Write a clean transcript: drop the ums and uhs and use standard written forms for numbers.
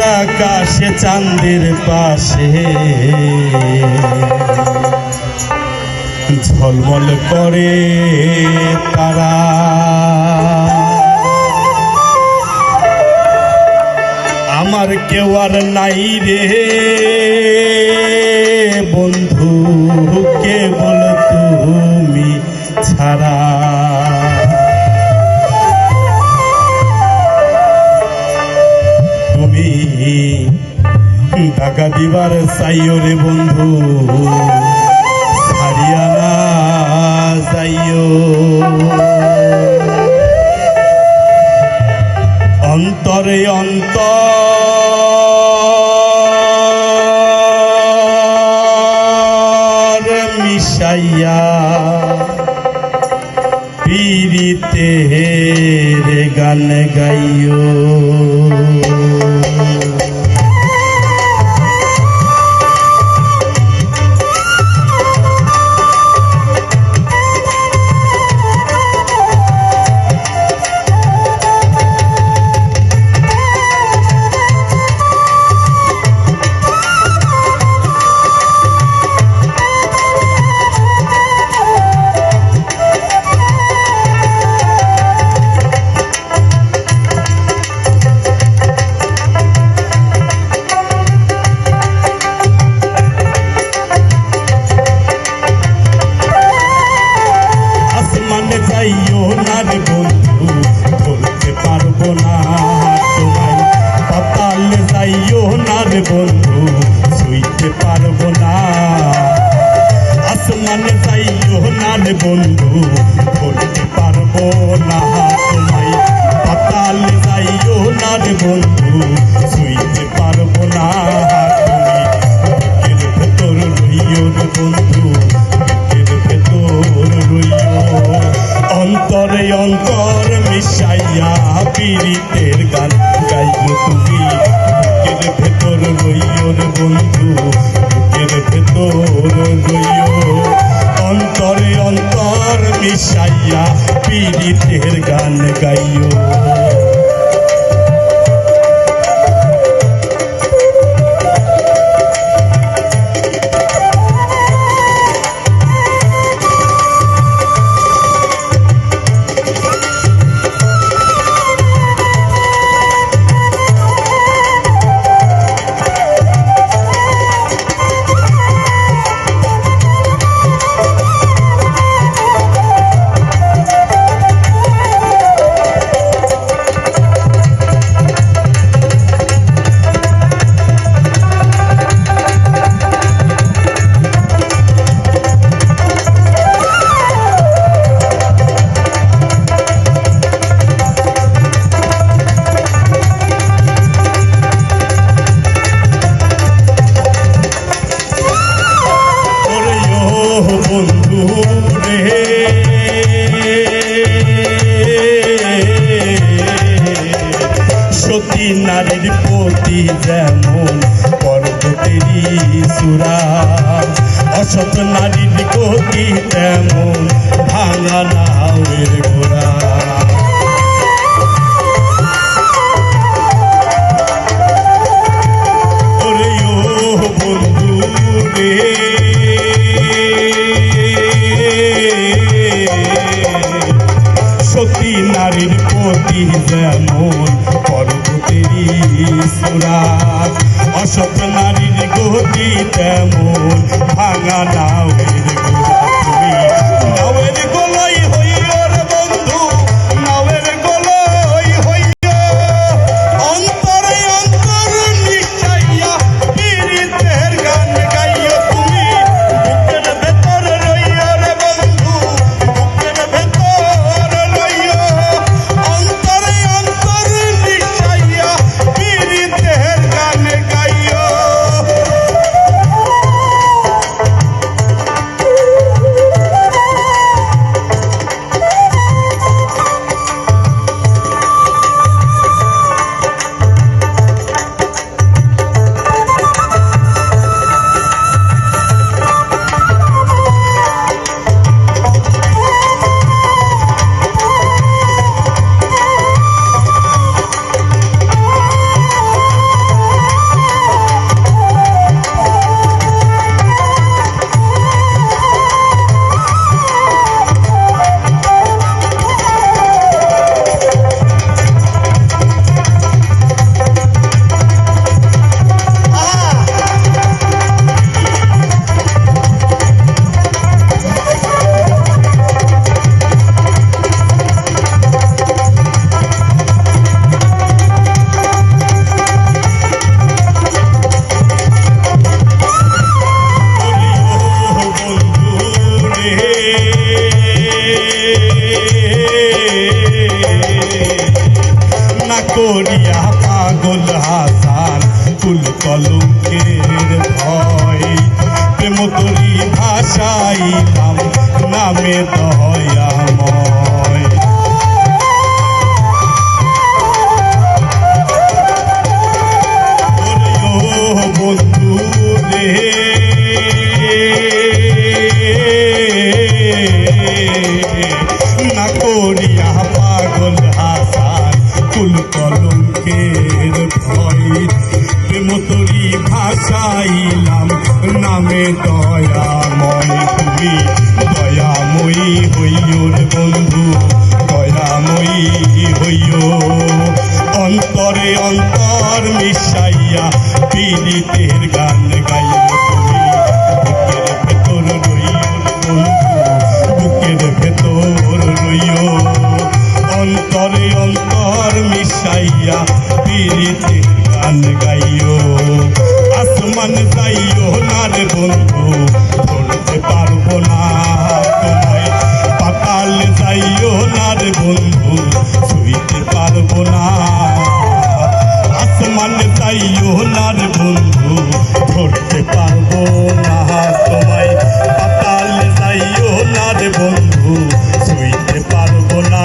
আকাশে চাঁদের পাশে ঝলমল করে তারা, আমার কেউ আর নাই রে বন্ধু, কেবল তুমি ছাড়া। তুমি টাকা দিবার চাইও রে বন্ধু, ছাড়িয়া না যাইও। অন্তরে অন্তর মিশাইয়া পীড়িতের গান গাইও। যাইও না রে বন্ধু, বলতে পারবো না তোমায়। পাতালে যাইও না রে বন্ধু, ছুঁইতে পারবো না। আসমানে যাইও না রে বন্ধু, বলতে পারবো না তোমায়। পাতালে যাইও না রে বন্ধু, ছুঁইতে পারবো না। তুমি বুকের ভেতর রইও রে বন্ধু, বুকের ভেতর রইও। অন্তরে অন্তর মিশাইয়া পীড়িতের গান গাইও। তুমি বুকের ভেতর রইও রে বন্ধু, বুকের ভেতর রইও। অন্তরে অন্তর মিশাইয়া পীড়িতের গান গাইও। বন্ধু রে সতী নারীর প্রতি যেমন পর্বতেরই চূড়া, অসৎ নারীর গতি তেমন ভাঙা নাওয়ের ঘোড়া। ওরে ও বন্ধু রে সতী নারীর প্রতি যেমন পর্বতেরই চূড়া, অসৎ নারীর গতি তেমন ভাঙা নাওয়ের ঘোড়া। তুমি নাওয়ের গোলাই হইও রে বন্ধু, নাওয়ের গোলাই হইও। অন্তরে অন্তর মিশাইয়া পীড়িতের গান গাইও। তুমি বুকের ভেতর রইও রে বন্ধু, বুকের ভেতর রইও। অন্তরে অন্তর মিশাইয়া পীড়িতের গান গাইও। কুল কলঙ্কের ভয় প্রেম তরি ভাষাইলাম নামে দয়াময় বন্ধু রে না করিয়া পাগল হাসান কুল কলঙ্কের ভয় প্রেম তরি ভাষাইলাম নামে দয়াময় তুমি দয়াময়ী হইও রে বন্ধু দয়াময়ী হইও অন্তরে অন্তর মিশাইয়া পীড়িতের গান গাইও তুমি বুকের ভেতর রইও অন্তরে অন্তর মিশাইয়া পীড়িতের গান গাইও আসমান যাইও না রে বন্ধু ধরতে পারবো না তোমায় পাতাল যাইও না রে বন্ধু ছুঁইতে পারবো না আসমান যাইও না রে বন্ধু ধরতে পারবো না তোমায় পাতাল যাইও না রে বন্ধু ছুঁইতে পারবো না